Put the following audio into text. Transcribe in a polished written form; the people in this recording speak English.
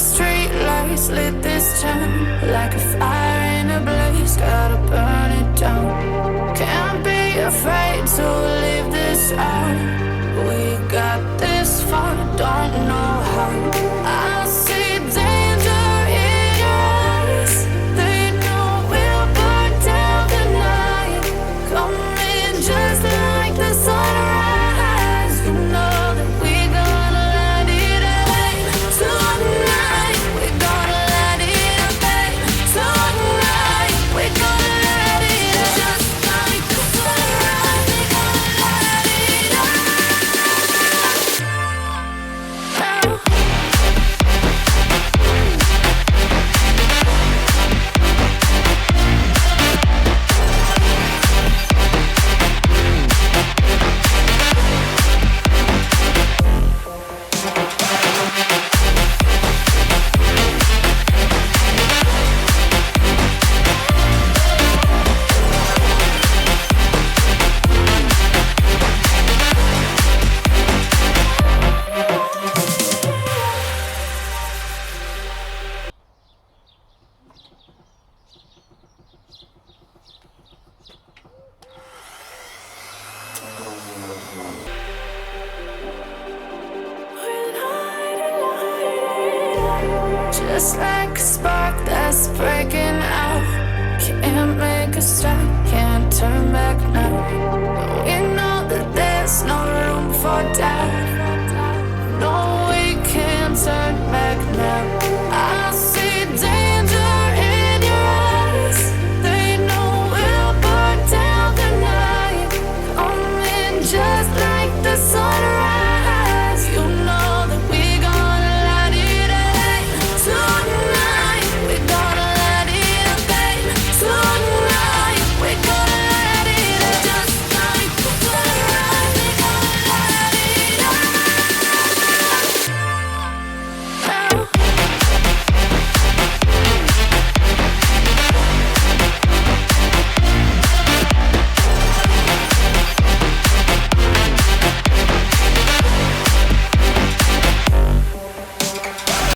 street lights lit this town like a fire in a blaze, gotta burn it down. Can't be afraid to leave this out. We got this far, don't know how. I see danger in your eyes. They know we'll burn down the night. Coming just like the sunrise. You know that we gonna let it rain. Tonight we gonna let it rain. Tonight we gonna let it rain. Just like the sunrise, we gonna let it rain. Just like a spark.